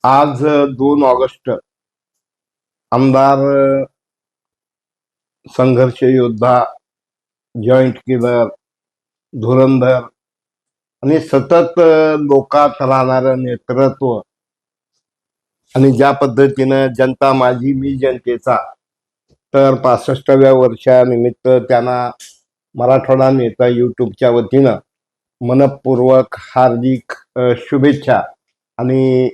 आज 2 ऑगस्ट आमदार संघर्ष योद्धा, जॉईंट किलर, धुरंधर आणि सतत लोकात राहणारं नेतृत्व आणि ज्या पद्धतीनं जनता माझी मी जनतेचा, तर 65व्या वर्षानिमित्त त्यांना मराठवाडा नेता यूट्यूबच्या वतीनं मनपूर्वक हार्दिक शुभेच्छा. आणि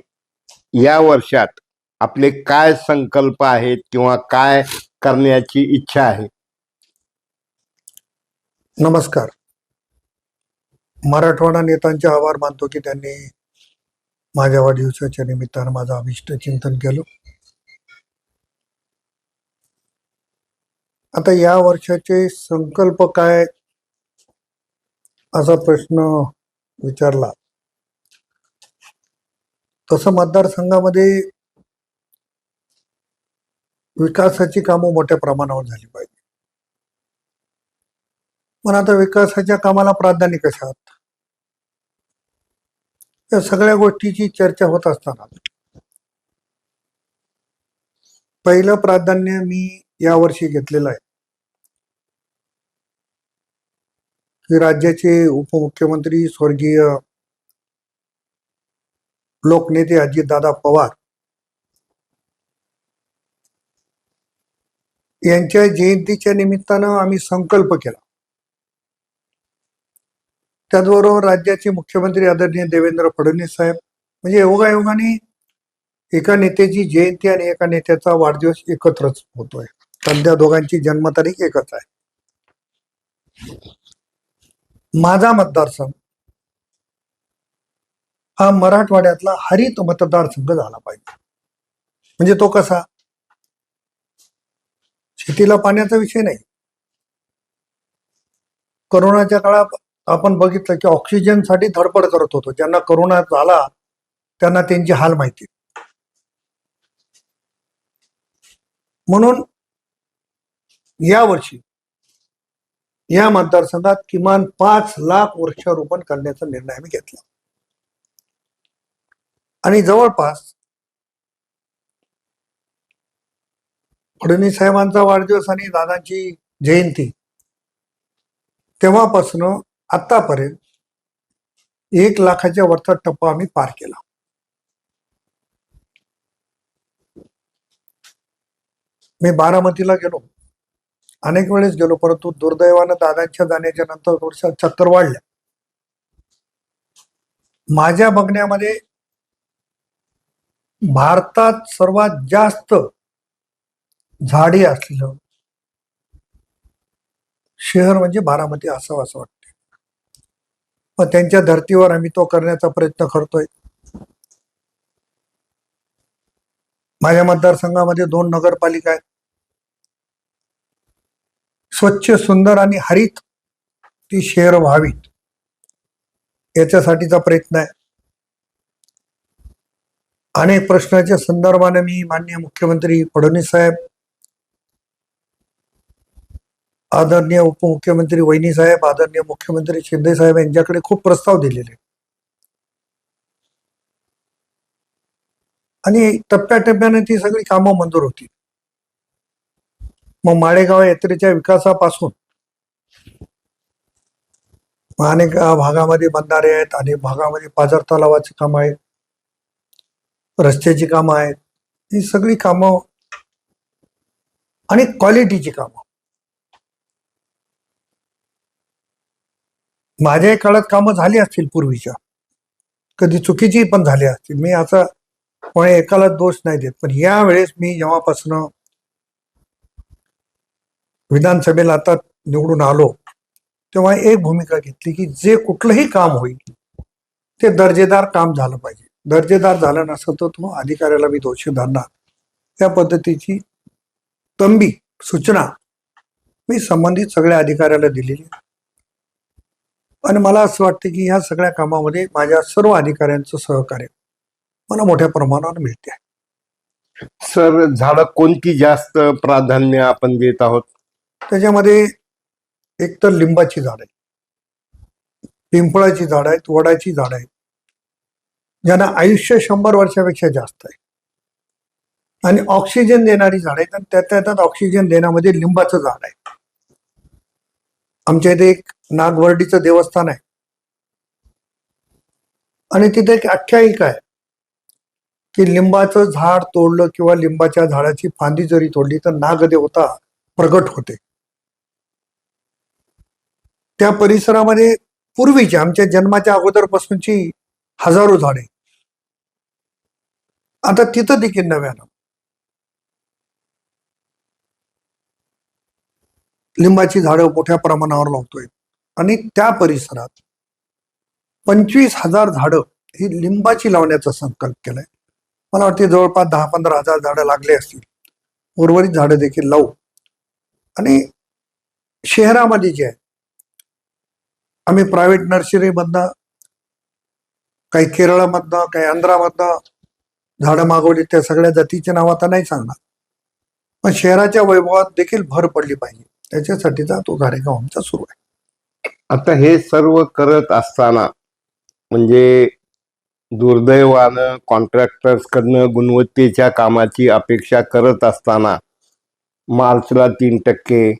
या वर्षात आपले काय संकल्प आहेत किंवा काय करण्याची इच्छा आहे? नमस्कार. मराठवाडा नेत्यांचे आभार मानतो की त्यांनी माझ्या वाढदिवसाच्या निमित्तानं माझं अभिष्ट चिंतन केलं. आता या वर्षाचे संकल्प काय असा प्रश्न विचारला, तसं मतदारसंघामध्ये विकासाची कामं मोठ्या प्रमाणावर झाली पाहिजे. पण आता विकासाच्या कामाला प्राधान्य कशात, या सगळ्या गोष्टीची चर्चा होत असताना पहिलं प्राधान्य मी यावर्षी घेतलेलं आहे की राज्याचे उपमुख्यमंत्री स्वर्गीय लोकनेते अजितदादा पवार यांच्या जयंतीच्या निमित्तानं आम्ही संकल्प केला. त्याचबरोबर राज्याचे मुख्यमंत्री आदरणीय देवेंद्र फडणवीस साहेब, म्हणजे योगायोगाने एका नेत्याची जयंती आणि एका नेत्याचा वाढदिवस एकत्रच होतोय. सध्या दोघांची जन्मतारीख एकच आहे. माझा मतदारसंघ हा मराठवाड्यातला हरित मतदारसंघ झाला पाहिजे. म्हणजे तो कसा, शेतीला पाण्याचा विषय नाही. करोनाच्या काळात आपण बघितलं की ऑक्सिजनसाठी धडपड करत होतो. ज्यांना करोना झाला त्यांना त्यांची हाल माहिती. म्हणून यावर्षी या मतदारसंघात किमान 5 लाख वृक्षारोपण करण्याचा निर्णय आम्ही घेतला. आणि जवळपास फडणवीस साहेबांचा वाढदिवस आणि दादांची जयंती तेव्हापासून आतापर्यंत 1 लाखाच्या वरचा टप्पा आम्ही पार केला. मी बारामतीला गेलो, अनेक वेळेस गेलो, परंतु दुर्दैवानं दादांच्या जाण्याच्या नंतर थोड्याशा चक्कर वाढल्या. माझ्या बघण्यामध्ये भारतात सर्वात जास्त झाडी असलेलं शहर म्हणजे बारामती असावं असं वाटतं. पण त्यांच्या धर्तीवर आम्ही तो करण्याचा प्रयत्न करतोय. माझ्या मतदारसंघामध्ये 2 नगरपालिका आहेत. स्वच्छ, सुंदर आणि हरित ती शहर व्हावीत याच्यासाठीचा प्रयत्न आहे. अनेक प्रश्नाच्या संदर्भाने मी माननीय मुख्यमंत्री फडणवीस साहेब, आदरणीय उपमुख्यमंत्री वहिनी साहेब, आदरणीय मुख्यमंत्री शिंदे साहेब यांच्याकडे खूप प्रस्ताव दिलेले आणि टप्प्याटप्प्याने ती सगळी कामं मंजूर होती. मग माळेगाव यात्रेच्या विकासापासून अनेक भागामध्ये बंधारे आहेत, अनेक भागामध्ये पाझर तलावाची कामं आहेत, रस्त्याची कामं आहेत. ही सगळी कामं आणि क्वालिटीची कामं. माझ्याही काळात कामं झाली असतील पूर्वीच्या, कधी चुकीची पण झाली असतील. मी असं कोणी एकाला दोष नाही देत. पण यावेळेस मी जेव्हापासून विधानसभेला आता निवडून आलो तेव्हा एक भूमिका घेतली की जे कुठलंही काम होईल ते दर्जेदार काम झालं पाहिजे. दर्जेदार झालं नसतं तर तो अधिकाऱ्याला मी दोषी धरणार. त्या पद्धतीची तंबी सूचना मी संबंधित सगळ्या अधिकाऱ्याला दिलेली. आणि मला असं वाटतं की ह्या सगळ्या कामामध्ये माझ्या सर्व अधिकाऱ्यांचं सहकार्य मला मोठ्या प्रमाणावर मिळते. सर, झाडं कोणती जास्त प्राधान्य आपण देत आहोत? त्याच्यामध्ये एक तर लिंबाची झाड आहे, पिंपळाची झाड आहेत, वडाची झाड आहेत, ज्यांना आयुष्य 100 वर्षापेक्षा जास्त आहे आणि ऑक्सिजन देणारी झाड आहेत आणि त्यात ऑक्सिजन देण्यामध्ये लिंबाचं झाड आहे. आमच्या इथे एक नागवर्डीचं देवस्थान आहे आणि तिथे एक आख्यायिका आहे की लिंबाचं झाड तोडलं किंवा लिंबाच्या झाडाची फांदी जरी तोडली तर नागदेवता प्रगट होते. त्या परिसरामध्ये पूर्वीची आमच्या जन्माच्या अगोदरपासूनची हजारो झाडे, आता तिथं देखील नव्यानं लिंबाची झाडं मोठ्या प्रमाणावर लावतोय आणि त्या परिसरात 25,000 झाडं ही लिंबाची लावण्याचा संकल्प केलाय. मला वाटते जवळपास 10-15 हजार झाडं लागले असतील. उर्वरित झाडं देखील लावू. आणि शहरामध्ये जे आहे, आम्ही प्रायव्हेट नर्सरीमधनं, काही केरळमधनं, काही आंध्रामधनं झाडं मागवली. त्या सगळ्या जातीचे नाव आता नाही सांगणार, पण शहराच्या वैभवात देखील भर पडली पाहिजे त्याच्यासाठीचा तो कार्यक्रम आमचा सुरू आहे. आता हे सर्व करत असताना म्हणजे दुर्दैवानं कॉन्ट्रॅक्टर्स कडनं गुणवत्तेच्या कामाची अपेक्षा करत असताना मार्चला 3%,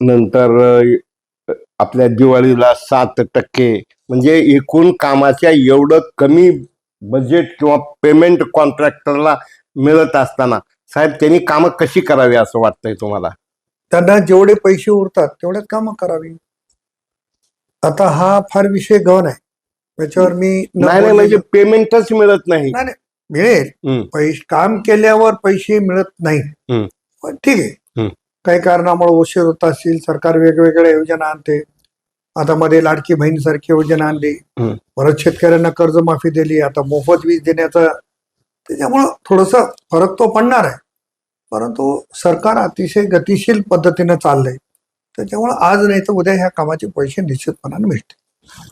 नंतर आपल्या दिवाळीला 7%, म्हणजे एकूण कामाच्या एवढं कमी बजेट किंवा पेमेंट कॉन्ट्रॅक्टरला मिळत असताना साहेब त्यांनी कामं कशी करावी असं वाटतंय तुम्हाला? त्यांना जेवढे पैसे उरतात तेवढ्यात कामं करावी. आता हा फार विषय गहन आहे, त्याच्यावर मी नाही म्हणजे पेमेंटच मिळत नाही. नाही मिळेल, पैसे काम केल्यावर पैसे मिळत नाही, पण ठीक आहे, काही कारणामुळे उशीर होत असतील. सरकार वेगवेगळ्या योजना आणते. आता मध्ये लाडकी बहीण सारखी योजना आणली, परत शेतकऱ्यांना कर्जमाफी दिली, आता मोफत वीज देण्याचा, त्याच्यामुळं थोडस फरक तो पडणार आहे. परंतु सरकार अतिशय गतिशील पद्धतीने चाललंय, त्याच्यामुळे आज नाही तर उद्या ह्या कामाचे पैसे निश्चितपणाने मिळतील.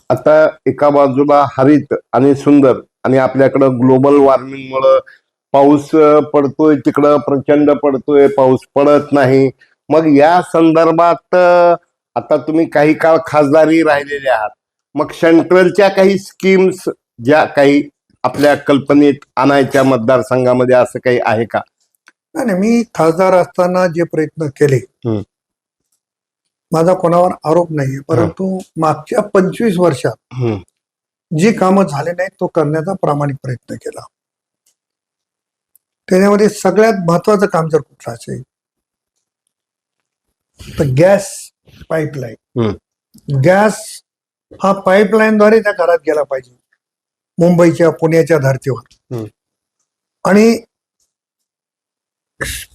आता एका बाजूला हरित आणि सुंदर आणि आपल्याकडं ग्लोबल वॉर्मिंगमुळं पाऊस पडतोय, तिकडं प्रचंड पडतोय, पाऊस पडत नाही. मग या संदर्भात आता तुम्ही काही काळ खासदारही राहिलेले आहात, मग सेंट्रलच्या काही स्कीम्स ज्या काही आपल्या कल्पनेत आणायच्या मतदारसंघामध्ये असं काही आहे का? नाही, मी खासदार असताना जे प्रयत्न केले, माझा कोणावर आरोप नाहीये, परंतु मागच्या 25 वर्षात जी कामं झाले नाहीत तो करण्याचा प्रामाणिक प्रयत्न केला. त्याच्यामध्ये सगळ्यात महत्वाचं काम जर कुठलं असेल तर गॅस पाईपलाईन. गॅस हा पाईपलाईनद्वारे त्या घरात गेला पाहिजे, मुंबईच्या पुण्याच्या धर्तीवर, आणि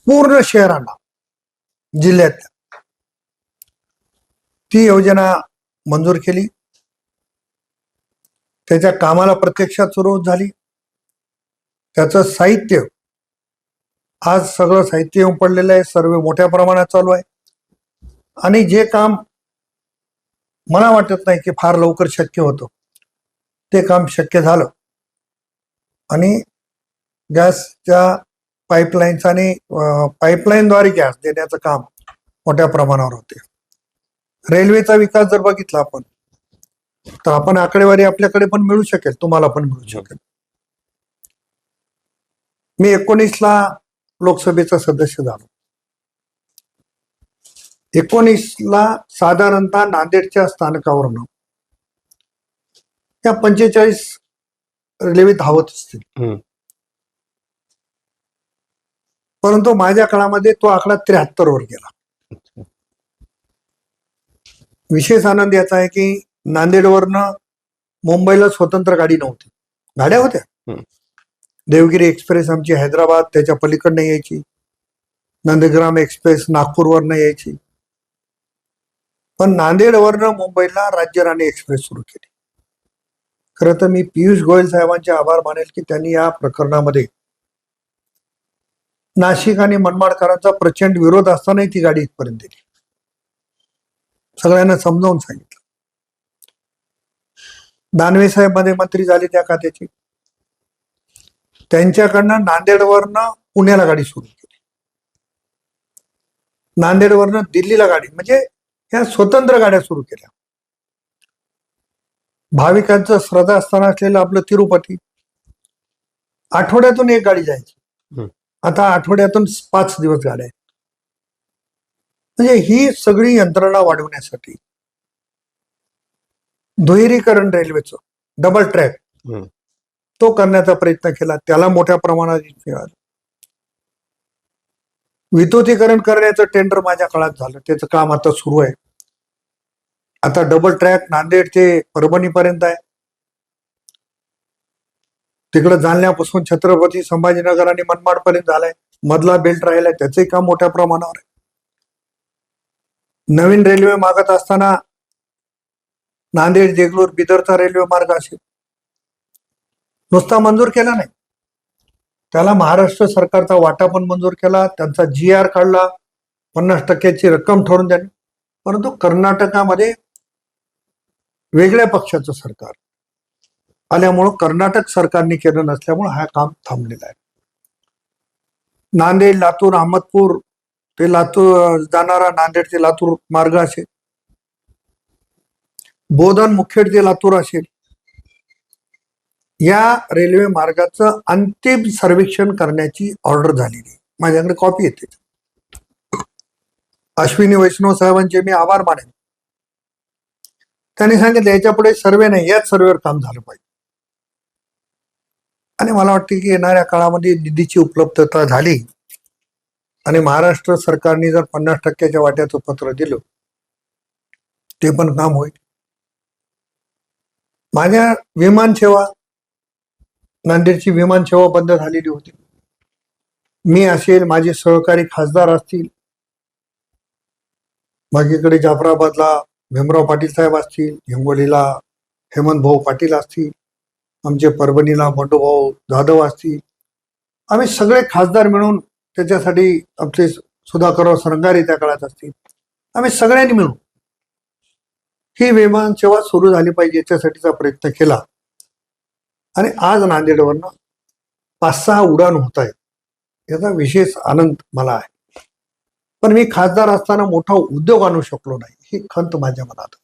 पूर्ण शहरांना, जिल्ह्यात ती योजना मंजूर केली. त्याच्या कामाला प्रत्यक्षात सुरुवात झाली. त्याचं साहित्य, आज सगळं साहित्य येऊन पडलेलं आहे, सर्व मोठ्या प्रमाणात चालू आहे. आणि जे काम मला वाटत नाही की फार लवकर शक्य होतं, ते काम शक्य झालं. आणि गॅसच्या पाईपलाईन्स आणि पाईपलाईनद्वारे गॅस देण्याचं काम मोठ्या प्रमाणावर होते. रेल्वेचा विकास जर बघितला आपण, तर आपण आकडेवारी आपल्याकडे पण मिळू शकेल, तुम्हाला पण मिळू शकेल. मी 19ला लोकसभेचा सदस्य झालो. 19ला साधारणतः नांदेडच्या स्थानकावरून त्या 45 रेल्वे धावत असतील, परंतु माझ्या काळामध्ये तो आकडा 73 वर गेला. विशेष आनंद याचा आहे की नांदेडवरनं मुंबईला स्वतंत्र गाडी नव्हती, गाड्या होत्या. देवगिरी एक्सप्रेस आमची हैदराबाद त्याच्या पलीकडनं यायची, नंदग्राम एक्सप्रेस नागपूरवरनं यायची, पण नांदेडवरनं मुंबईला राज्यराणी एक्सप्रेस सुरू केली. खरं तर मी पियुष गोयल साहेबांचे आभार मानेल की त्यांनी या प्रकरणामध्ये नाशिक आणि मनमाडकरांचा प्रचंड विरोध असतानाही ती गाडी इथपर्यंत दिली, सगळ्यांना समजावून सांगितलं. दानवे साहेब मध्ये मंत्री झाले त्या खात्याची, त्यांच्याकडनं नांदेडवरनं पुण्याला गाडी सुरू केली, नांदेडवरनं दिल्लीला गाडी, म्हणजे ह्या स्वतंत्र गाड्या सुरू केल्या. भाविकांचं श्रद्धास्थान असलेलं आपलं तिरुपती, आठवड्यातून एक गाडी जायची. हं. आता आठवड्यातून 5 दिवस गाड्या आहेत. म्हणजे ही सगळी यंत्रणा वाढवण्यासाठी दुहेरीकरण रेल्वेचं, डबल ट्रॅक हं. तो करण्याचा प्रयत्न केला. त्याला मोठ्या प्रमाणात यश मिळालं. विद्युतीकरण करण्याचं टेंडर माझ्या काळात झालं. त्याचं काम आता सुरू आहे. आता डबल ट्रॅक नांदेड ते परभणी पर्यंत आहे. तिकडे जालन्यापासून छत्रपती संभाजीनगर आणि मनमाड पर्यंत झालाय. मधला बेल्ट राहिलाय, त्याचंही काम मोठ्या प्रमाणावर आहे. नवीन रेल्वे मागत असताना नांदेड देगलूर बिदरचा रेल्वे मार्ग असेल, नुसता मंजूर केला नाही, त्याला महाराष्ट्र सरकारचा वाटा पण मंजूर केला. त्यांचा GR काढला, 50% रक्कम ठरवून द्यावी. परंतु कर्नाटकामध्ये वेगळ्या पक्षाचं सरकार आल्यामुळं कर्नाटक सरकारने केलं नसल्यामुळे हा काम थांबलेला आहे. नांदेड लातूर अहमदपूर ते लातूर जाणारा नांदेड ते लातूर मार्ग असेल, बोधन मुखेड ते लातूर असेल, या रेल्वे मार्गाचं अंतिम सर्वेक्षण करण्याची ऑर्डर झालेली आहे. माझ्याकडे कॉपी येते. अश्विनी वैष्णव साहेबांचे मी आभार मानेन. त्यांनी सांगितलं याच्या पुढे सर्वे नाही, याच सर्वेवर काम झालं पाहिजे. आणि मला वाटतं की येणाऱ्या काळामध्ये निधीची उपलब्धता झाली आणि महाराष्ट्र सरकारने जर 50%च्या वाट्याचं पत्र दिलं, ते पण काम होईल. माझ्या विमानसेवा, नांदेडची विमानसेवा बंद झालेली होती. मी असेल, माझे सहकारी खासदार असतील, माझ्याकडे जाफराबादला भीमराव पाटील साहेब असतील, हिंगोलीला हेमंत भाऊ पाटील असतील, आमचे परभणीला बंडूभाऊ जाधव असतील, आम्ही सगळे खासदार मिळून त्याच्यासाठी, आमचे सुधाकरराव सरंगारे त्या काळात असतील, आम्ही सगळ्यांनी मिळून ही विमान सेवा सुरू झाली पाहिजे याच्यासाठीचा प्रयत्न केला. आणि आज नांदेडवरनं 5-6 उड्डाण होत आहेत, याचा विशेष आनंद मला आहे. पण मी खासदार असताना मोठा उद्योग आणू शकलो नाही, ही खंत माझ्या मनात.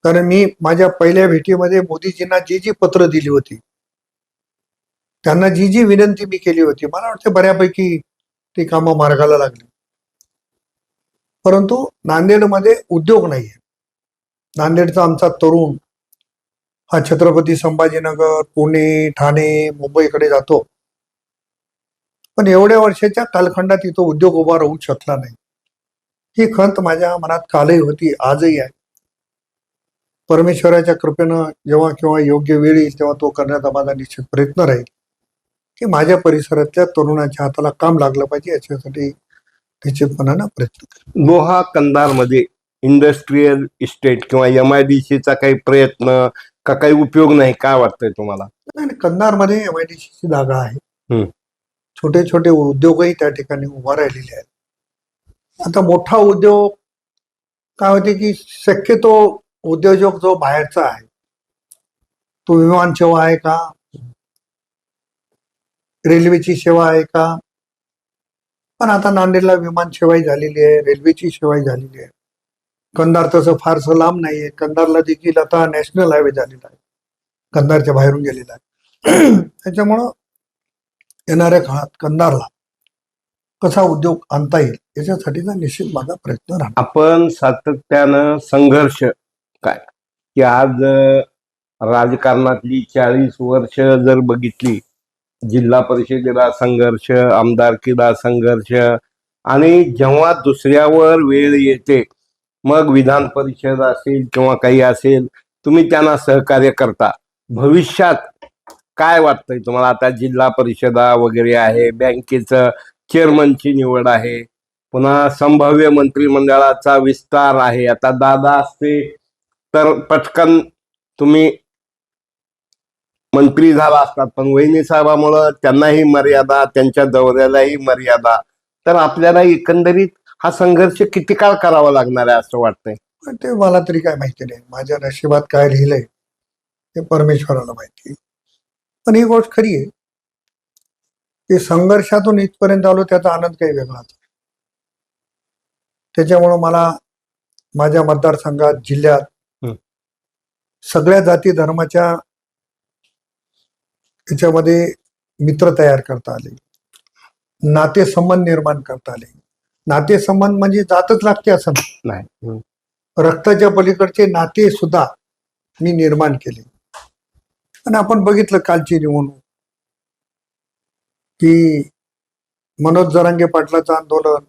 कारण मी माझ्या पहिल्या भेटीमध्ये मोदीजींना जी पत्र दिली होती, त्यांना जी विनंती मी केली होती, मला वाटतं बऱ्यापैकी ती कामं मार्गाला लागली. परंतु नांदेडमध्ये उद्योग नाहीये. नांदेडचा आमचा तरुण हा छत्रपती संभाजीनगर, पुणे, ठाणे, मुंबईकडे जातो, पण एवढ्या वर्षाच्या कालखंडात इथं उद्योग उभा राहू शकला नाही. ही खंत माझ्या मनात कालही होती, आजही आहे. परमेश्वराच्या कृपेनं जेव्हा केव्हा योग्य वेळ येईल तेव्हा तो करण्याचा माझा निश्चित प्रयत्न राहील की माझ्या परिसरातल्या तरुणाच्या हाताला काम लागलं पाहिजे, याच्यासाठी निश्चितपणानं प्रयत्न करेन. लोहा कंधारमध्ये इंडस्ट्रीयल इस्टेट किंवा MIDCचा काही प्रयत्न का काही उपयोग नाही, काय वाटतंय तुम्हाला? नाही, कंधारमध्ये MIDCची जागा आहे. हं. छोटे छोटे उद्योगही त्या ठिकाणी उभा राहिलेले आहेत. आता मोठा उद्योग काय होते की शक्यतो उद्योजक जो बाहेरचा आहे तो विमान सेवा आहे का, रेल्वेची सेवा आहे का, पण आता नांदेडला विमान सेवाही झालेली आहे, रेल्वेची सेवाही झालेली आहे. कंधार तसं फारसं लांब नाहीये. कंधारला देखील आता नॅशनल हायवे झालेला आहे, कंधारच्या बाहेरून गेलेला आहे. त्याच्यामुळं येणाऱ्या काळात कंधारला कसा उद्योग आणता येईल याच्यासाठीचा निश्चित माझा प्रयत्न राहणार. आपण सातत्यानं संघर्ष काय की आज राजकारणातली 40 वर्ष जर बघितली, जिल्हा परिषदेला संघर्ष, आमदारकीला संघर्ष, आणि जेव्हा दुसऱ्यावर वेळ येते मग विधान परिषद असेल किंवा काही असेल, तुम्ही त्यांना सहकार्य करता. भविष्यात काय वाटतंय तुम्हाला? आता जिल्हा परिषदा वगैरे आहे, बँकेचं चेअरमनची निवड आहे, पुन्हा संभाव्य मंत्रिमंडळाचा विस्तार आहे. आता दादा असते तर पटकन तुम्ही मंत्री झाला असतात, पण वहिनी साहेबामुळं त्यांनाही मर्यादा, त्यांच्या दौऱ्यालाही मर्यादा. तर आपल्याला एकंदरीत हा संघर्ष किती काळ करावा लागणार आहे असं वाटतंय? पण ते मला तरी काय माहिती नाही. माझ्या नशिबात काय लिहिलंय ते परमेश्वराला माहिती. पण ही गोष्ट खरी आहे की संघर्षातून इथपर्यंत आलो त्याचा आनंद काही वेगळाच. त्याच्यामुळं मला माझ्या मतदारसंघात, जिल्ह्यात हं. सगळ्या जाती धर्माच्या याच्यामध्ये मित्र तयार करता आले, नातेसंबंध निर्माण करता आले. नातेसंबंध म्हणजे जातच लागते असं नाही. नाही. रक्ताच्या पलीकडचे नाते सुद्धा मी निर्माण केले. आणि आपण बघितलं कालची निवडणूक की मनोज जरांगे पाटलाचं आंदोलन,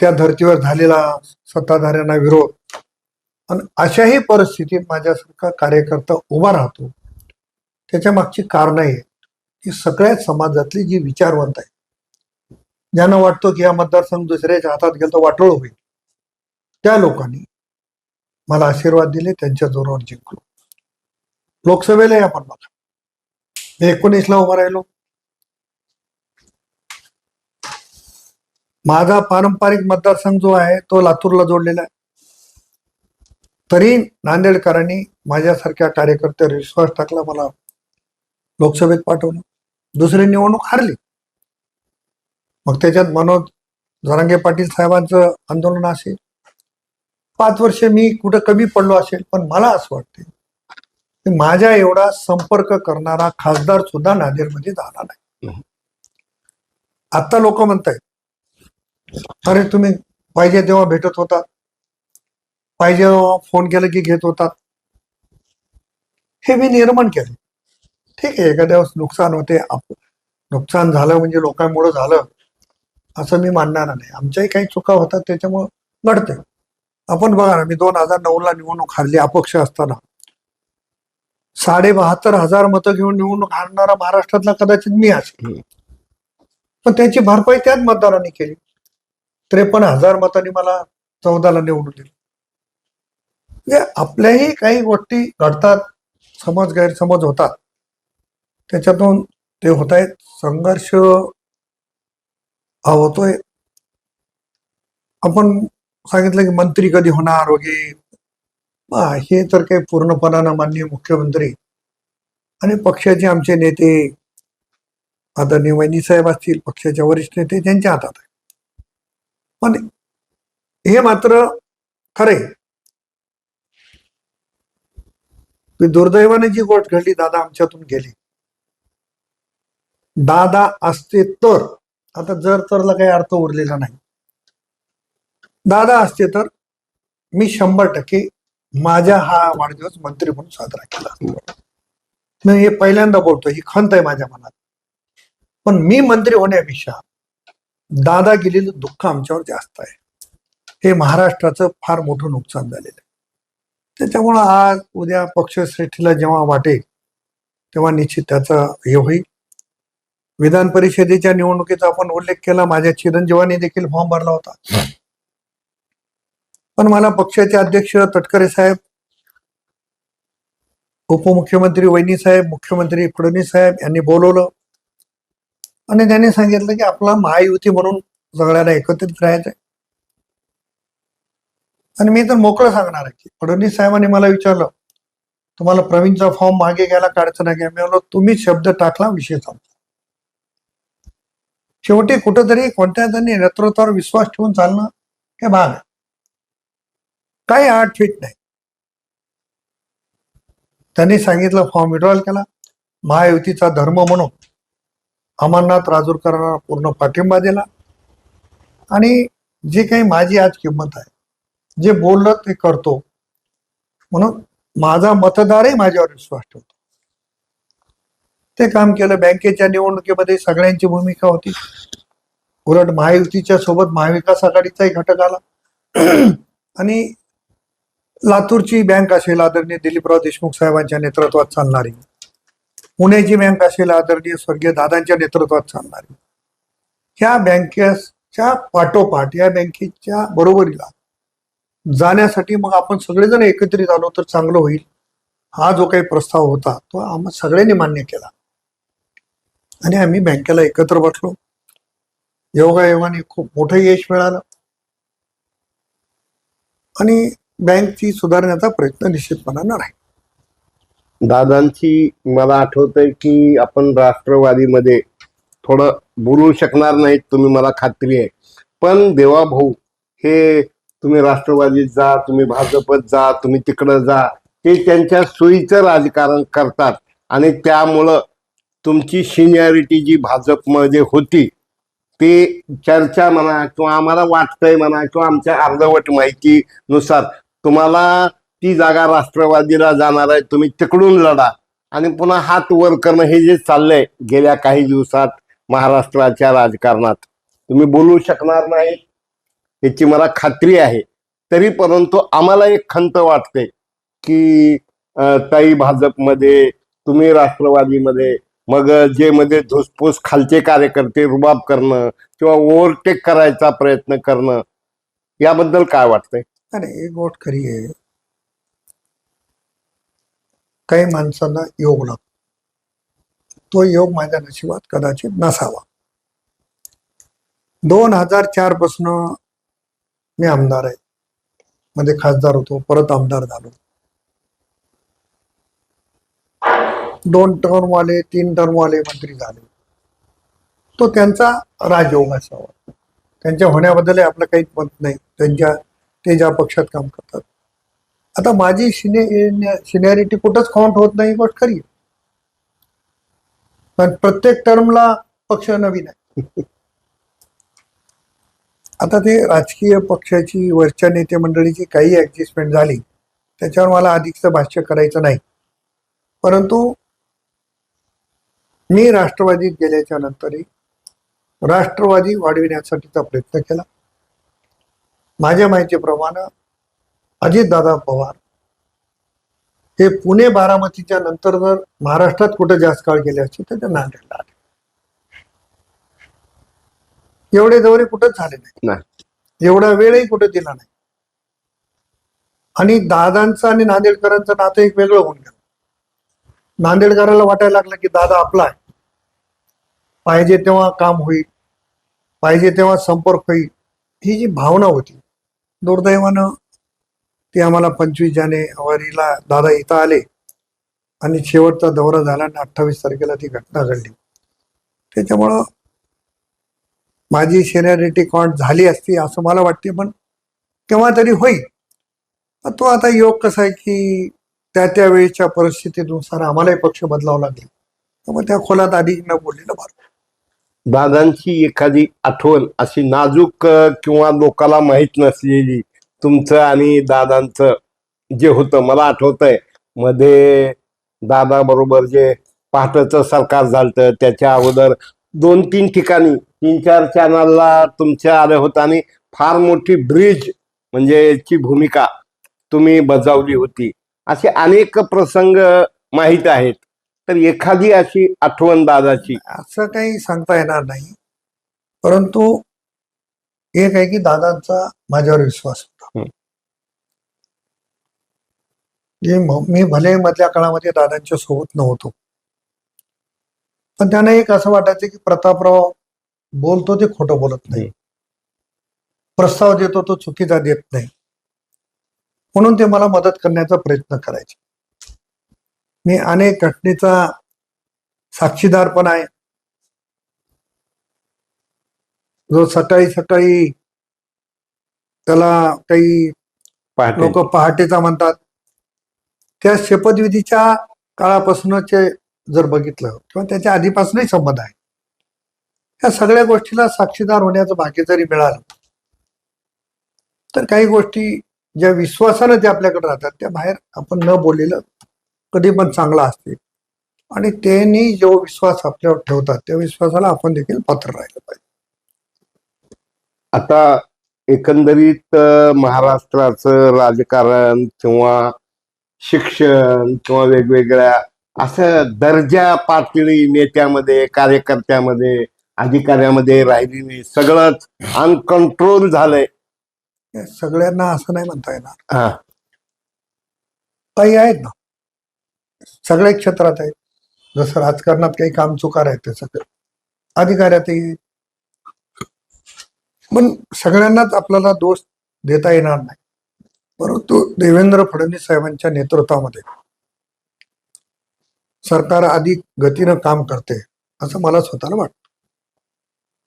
त्या धर्तीवर झालेला सत्ताधाऱ्यांना विरोध, आणि अशाही परिस्थितीत माझ्यासारखा कार्यकर्ता उभा राहतो. त्याच्या मागची कारण आहे की सगळ्या समाजातली जी विचारवंत आहे, ज्यांना वाटतं की हा मतदारसंघ दुसऱ्याच्या हातात गेला तर वाटोळ होईल, त्या लोकांनी मला आशीर्वाद दिले, त्यांच्या जोरावर जिंकलो. लोकसभेलाही आपण बघा, मी 19ला उभा राहिलो. माझा पारंपरिक मतदारसंघ जो आहे तो लातूरला जोडलेला आहे. तरी नांदेडकरांनी माझ्यासारख्या कार्यकर्त्यावर विश्वास टाकला, मला लोकसभेत पाठवलं. दुसरी निवडणूक हारली. मग त्याच्यात मनोज जरांगे पाटील साहेबांचं आंदोलन असेल, 5 वर्ष मी कुठं कमी पडलो असेल, पण मला असं वाटते की माझ्या एवढा संपर्क करणारा खासदार सुद्धा नांदेडमध्ये झाला नाही. आता लोक म्हणतायत, अरे तुम्ही पाहिजे तेव्हा भेटत होता, पाहिजे तेव्हा फोन केलं की घेत होता. हे मी निर्माण केलं. ठीक आहे, एखाद्या वेळेस नुकसान होते, नुकसान झालं म्हणजे लोकांमुळे झालं असं मी मानणार नाही. आमच्याही काही चुका होतात, त्याच्यामुळं घडते. आपण बघा ना, मी 2009ला निवडणूक हारली अपक्ष असताना. 72,500 मतं घेऊन निवडणूक हारणारा महाराष्ट्रातला कदाचित मी असेल, पण त्याची भरपाई त्याच मतदारांनी केली. 53,000 मतांनी मला 14ला निवडून दिलं. म्हणजे आपल्याही काही गोष्टी घडतात, समज गैरसमज होतात, त्याच्यातून ते होत आहेत. संघर्ष हा होतोय. आपण सांगितलं की मंत्री कधी होणार वगैरे, हे तर काही पूर्णपणानं माननीय मुख्यमंत्री आणि पक्षाचे आमचे नेते आदरणीय वहिनी साहेब असतील, पक्षाचे वरिष्ठ नेते, त्यांच्या हातात आहे. पण हे मात्र खरे की दुर्दैवाने जी गोष्ट घडली, दादा आमच्यातून गेली. दादा असते तर, आता जर तरला काही अर्थ उरलेला नाही. दादा असते तर मी 100% माझा हा वाढदिवस मंत्री म्हणून साजरा केला. मी हे पहिल्यांदा बोलतो, ही खंत आहे माझ्या मनात. पण मी मंत्री होण्यापेक्षा दादा गेलेलं दुःख आमच्यावर जास्त आहे. हे महाराष्ट्राचं फार मोठं नुकसान झालेलं आहे. त्याच्यामुळं आज उद्या पक्षश्रेष्ठीला जेव्हा वाटेल तेव्हा निश्चित त्याचा हे होईल. विधान परिषदेच्या निवडणुकीचा आपण उल्लेख केला, माझ्या चिरंजीवानी देखील फॉर्म भरला होता. पण मला पक्षाचे अध्यक्ष तटकरे साहेब, उपमुख्यमंत्री वहिनी साहेब, मुख्यमंत्री फडणवीस साहेब यांनी बोलवलं आणि त्यांनी सांगितलं की आपला महायुती म्हणून सगळ्यांना एकत्रित राहायचंय. आणि मी तर मोकळं सांगणार आहे की फडणवीस साहेबांनी मला विचारलं, तुम्हाला प्रवीणचा फॉर्म मागे घ्यायला काढचं नाही का? मी म्हणलो, तुम्ही शब्द टाकला, विषय संपला. शेवटी कुठंतरी कोणत्या तरी नेतृत्वावर विश्वास ठेवून चालणं हे भाग आहे. काही आठफीट नाही. त्यांनी सांगितलं, फॉर्म विड्रॉल केला. महायुतीचा धर्म म्हणून अमरनाथ राजूरकरांना पूर्ण पाठिंबा दिला. आणि जे काही माझी आज किंमत आहे, जे बोललं ते करतो, म्हणून माझा मतदारही माझ्यावर विश्वास ठेवतो. ते काम केलं. बँकेच्या निवडणुकीमध्ये सगळ्यांची भूमिका होती. उलट महायुतीच्या सोबत महाविकास आघाडीचाही घटक आला. आणि लातूरची बँक असेल आदरणीय दिलीपराव देशमुख साहेबांच्या नेतृत्वात चालणारी, पुण्याची बँक असेल आदरणीय स्वर्गीय दादांच्या नेतृत्वात चालणारी, ह्या बँकेच्या पाठोपाठ या बँकेच्या बरोबरीला जाण्यासाठी मग आपण सगळेजण एकत्रित आलो तर चांगलं होईल. हा जो काही प्रस्ताव होता तो आम्हा सगळ्यांनी मान्य केला आणि आम्ही बँकेला एकत्र बसलो. योगायोगाने खूप मोठं यश मिळालं आणि बँकची सुधारण्याचा प्रयत्न निश्चितपणानं राहील. दादांची मला आठवतंय की आपण राष्ट्रवादीमध्ये थोडं बोलू शकणार नाहीत, तुम्ही, मला खात्री आहे. पण देवा भाऊ हे तुम्ही राष्ट्रवादीत जा, तुम्ही भाजपत जा, तुम्ही तिकडं जा, ते त्यांच्या सोयीचं राजकारण करतात आणि त्यामुळं तुमची सिनियरिटी जी भाजपमध्ये होती ती चर्चा म्हणा किंवा आम्हाला वाटतंय म्हणा किंवा आमच्या अर्धवट माहितीनुसार तुम्हाला ती जागा राष्ट्रवादीला जाणार आहे, तुम्ही तिकडून लढा आणि पुन्हा हात वर करणं हे जे चाललंय गेल्या काही दिवसात महाराष्ट्राच्या राजकारणात तुम्ही बोलू शकणार नाही याची मला खात्री आहे. तरी परंतु आम्हाला एक खंत वाटते की ताई भाजपमध्ये तुम्ही राष्ट्रवादीमध्ये, मग जे मध्ये धुसफूस खालचे कार्यकर्ते रुबाब करणं किंवा ओव्हरटेक करायचा प्रयत्न करणं याबद्दल काय वाटतंय? आणि एक गोष्ट खरी आहे, काही माणसांना योग लागतो, तो योग माझ्या नशिबात कदाचित नसावा. 2004 पासून मी आमदार आहे, मध्ये खासदार होतो, परत आमदार झालो. 2 टर्म वाले 3 टर्म वाले मंत्री झाले. तो त्यांचा राजयोग असावा, त्यांच्या होण्याबद्दल आपलं काहीच मत नाही, ते ज्या पक्षात काम करतात. आता माझी सिनियरिटी कुठंच काउंट होत नाही, गोष्ट खरी आहे. पण प्रत्येक टर्मला पक्ष नवीन आहे. आता ते राजकीय पक्षाची वरच्या नेते मंडळीची काही ऍडजस्टमेंट झाली त्याच्यावर मला अधिकचं भाष्य करायचं नाही. परंतु मी राष्ट्रवादीत गेल्याच्या नंतरही राष्ट्रवादी वाढविण्यासाठीचा प्रयत्न केला. माझ्या माहितीप्रमाणे अजितदादा पवार हे पुणे बारामतीच्या नंतर जर महाराष्ट्रात कुठे जास्त काळ गेले असते तर ते नांदेडला आले. एवढे दौरे कुठंच झाले नाही, एवढा वेळही कुठे दिला नाही. आणि दादांचं आणि नांदेडकरांचं नातं एक वेगळं होऊन गेलं. नांदेडकराला वाटायला लागलं की दादा आपला आहे, पाहिजे तेव्हा काम होईल, पाहिजे तेव्हा संपर्क होईल, ही जी भावना होती. दुर्दैवानं ती आम्हाला 25 जानेवारीला दादा इथं आले आणि शेवटचा दौरा झाला आणि 28 तारखेला ती घटना घडली. त्याच्यामुळं माझी सिनियरिटी काउंट झाली असती असं मला वाटते, पण केव्हा तरी होईल. तो आता योग कसा आहे की त्या वेळेच्या परिस्थितीनुसार आम्हालाही पक्ष बदलावा लागले, मग त्या खोलात आधी न बोललेलं बरं. दादांची एखादी आठवण अशी नाजूक किंवा लोकांना माहीत नसलेली तुमचं आणि दादांचं जे होतं, मला आठवतंय मध्ये दादा बरोबर जे पहाटचं सरकार झालं त्याच्या अगोदर 2-3 ठिकाणी 3-4 चॅनलला तुमच्या आलं होतं आणि फार मोठी ब्रिज म्हणजे ची भूमिका तुम्ही बजावली होती. असे अनेक प्रसंग माहीत आहेत, तर एखादी अशी आठवण दादाची? असं काही सांगता येणार नाही, परंतु एक आहे की दादांचा माझ्यावर विश्वास होता. मी भले मधल्या काळामध्ये दादांच्या सोबत नव्हतो, पण त्यांना एक असं वाटायचं की प्रतापराव बोलतो ते खोटं बोलत नाही, प्रस्ताव देतो तो चुकीचा देत नाही, म्हणून ते मला मदत करण्याचा प्रयत्न करायचे. मी अनेक घटनेचा साक्षीदार पण आहे. जो सकाळी त्याला काही लोक पहाटेचा म्हणतात, त्या शपथविधीच्या काळापासूनच जर बघितलं किंवा त्याच्या आधीपासूनही संबंध आहे. या सगळ्या गोष्टीला साक्षीदार होण्याचं भाग्य जरी मिळालं तर काही गोष्टी ज्या विश्वासानं ते आपल्याकडे राहतात त्या बाहेर आपण न बोललेलं कधी पण चांगला असते. आणि त्यांनी जो विश्वास आपल्यावर ठेवतात त्या विश्वासाला आपण देखील पात्र राहिलं पाहिजे. आता एकंदरीत महाराष्ट्राचं राजकारण किंवा शिक्षण किंवा वेगवेगळ्या असं दर्जा पातळी नेत्यामध्ये, कार्यकर्त्यामध्ये, अधिकाऱ्यामध्ये राहिली नाही, सगळंच अनकंट्रोल झालंय. सगळ्यांना असं नाही म्हणता येणार. काही आहेत ना, सगळ्या क्षेत्रात आहेत. जसं राजकारणात काही काम चुकार आहेत ते सगळं अधिकाऱ्यातही, पण सगळ्यांनाच आपल्याला दोष देता येणार नाही. परंतु देवेंद्र फडणवीस साहेबांच्या नेतृत्वामध्ये सरकार अधिक गतीनं काम करते असं मला स्वतःला वाटतं.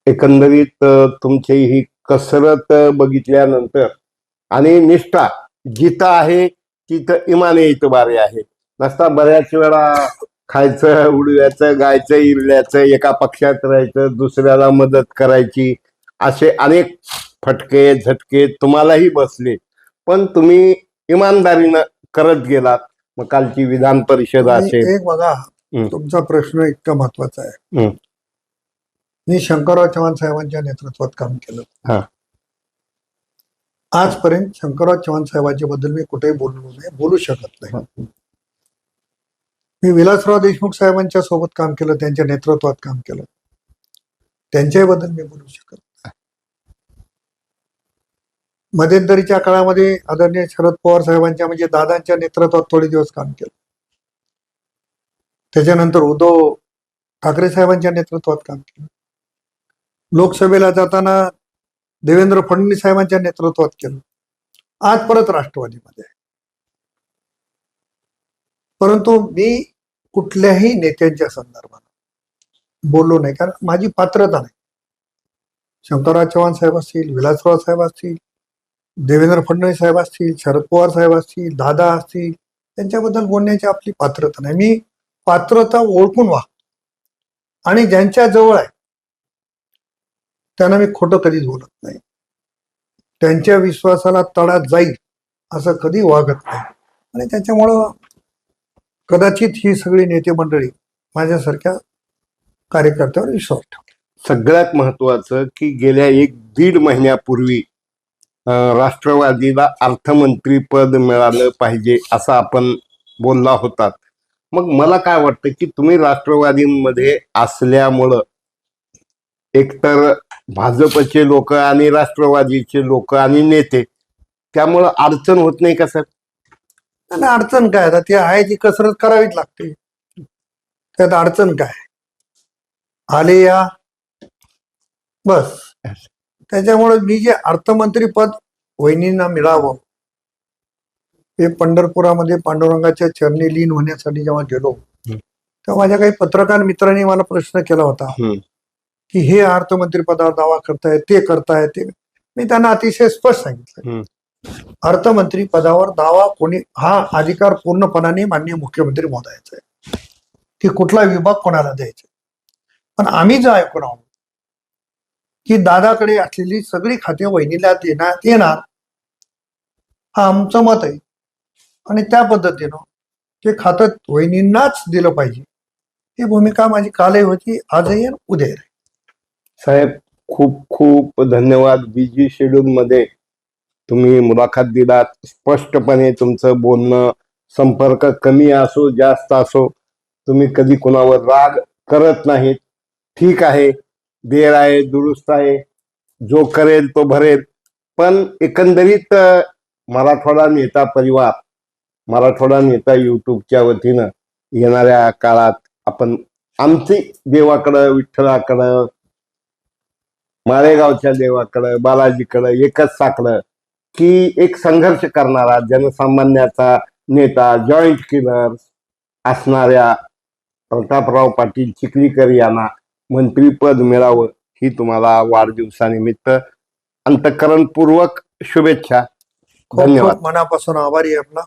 एकंदरीत तुमची ही कसरत बघितल्यानंतर आणि निष्ठा जिथं आहे तिथं इमाने इतबारे आहे. नसता बऱ्याच वेळा खायचं उडव्याचं गायचं इरल्याचं एका पक्षात राहायचं दुसऱ्याला मदत करायची असे अनेक फटके झटके तुम्हालाही बसले पण तुम्ही इमानदारीनं करत गेलात. मग कालची विधान परिषद आणि असेल. एक बघा, हं. तुमचा प्रश्न इतका महत्वाचा आहे. हं. मी शंकरराव चव्हाण साहेबांच्या नेतृत्वात काम केलं. हा. आजपर्यंत शंकरराव चव्हाण साहेबांच्या बद्दल मी कुठेही बोललो नाही, बोलू शकत नाही. मी विलासराव देशमुख साहेबांच्या सोबत काम केलं, त्यांच्या नेतृत्वात काम केलं, त्यांच्याबद्दल मी बोलू शकत नाही. मध्यंतरीच्या काळामध्ये आदरणीय शरद पवार साहेबांच्या म्हणजे दादांच्या नेतृत्वात थोडे दिवस काम केलं. त्याच्यानंतर उद्धव ठाकरे साहेबांच्या नेतृत्वात काम केलं. लोकसभेला जाताना देवेंद्र फडणवीस साहेबांच्या नेतृत्वात केलं. आज परत राष्ट्रवादीमध्ये आहे. परंतु मी कुठल्याही नेत्यांच्या संदर्भात बोललो नाही, कारण माझी पात्रता नाही. शंकरराव चव्हाण साहेब असतील, विलासराव साहेब असतील, देवेंद्र फडणवीस साहेब असतील, शरद पवार साहेब असतील, दादा असतील, त्यांच्याबद्दल बोलण्याची आपली पात्रता नाही. मी पात्रता ओळखून आणि ज्यांच्या जवळ आहे त्यांना मी खोटं कधीच बोलत नाही. त्यांच्या विश्वासाला तडा जाईल असं कधी वागत नाही. आणि त्याच्यामुळं कदाचित ही सगळी नेते मंडळी माझ्यासारख्या कार्यकर्त्यावर विश्वास ठेवतो. सगळ्यात महत्वाचं की गेल्या 1-1.5 महिन्यापूर्वी राष्ट्रवादीला अर्थमंत्री पद मिळालं पाहिजे असं आपण बोलला होतात. मग मला काय वाटतं की तुम्ही राष्ट्रवादीमध्ये असल्यामुळं एकतर भाजपचे लोक आणि राष्ट्रवादीचे लोक आणि नेते त्यामुळं अडचण होत नाही का सर? आणि अडचण काय, आता ती आहे ती कसरत करावीच लागते. त्यात अडचण काय, आले या बस. त्याच्यामुळे मी जे अर्थमंत्री पद वहिनींना मिळावं, हे पंढरपुरामध्ये पांडुरंगाच्या चरणी लीन होण्यासाठी जेव्हा गेलो तेव्हा माझ्या काही पत्रकार मित्रांनी मला प्रश्न केला होता की हे अर्थमंत्री पदावर दावा करतायत, ते करतायत. ते मी त्यांना अतिशय स्पष्ट सांगितलं, अर्थमंत्री पदावर दावा कोणी, हा अधिकार पूर्णपणाने माननीय मुख्यमंत्री महोदयाचा आहे की कुठला विभाग कोणाला द्यायचा. पण आम्ही जो ऐकून आहोत की दादाकडे असलेली सगळी खाते वहिनीला देण्यात येणार, हा आमचं मत आहे. आणि त्या पद्धतीनं ते खातं वहिनींनाच दिलं पाहिजे, ही भूमिका माझी कालही होती, आजही उद्या. साहेब खूप खूप धन्यवाद. बिजी शेड्यूल मध्ये तुम्ही मुलाखत दिलात. स्पष्टपणे तुमचं बोलणं, संपर्क कमी असो जास्त असो, तुम्ही कधी कोणावर राग करत नाहीत. ठीक आहे, देर आहे दुरुस्त आहे, जो करेल तो भरेल. पण एकंदरीत मराठवाडा नेता परिवार, मराठवाडा नेता युट्यूबच्या वतीनं येणाऱ्या काळात आपण आमची देवाकडं, विठ्ठलाकडं, माळेगावच्या देवाकडं, बालाजीकडं एकच साकडं की एक संघर्ष करणारा जनसामान्याचा नेता, जॉईंट किलर असणाऱ्या प्रतापराव पाटील चिखलीकर यांना मंत्रीपद मिळावं ही तुम्हाला वाढदिवसानिमित्त अंतःकरणपूर्वक शुभेच्छा. खूप धन्यवाद. खूप मनापासून आभारी आहे आपला.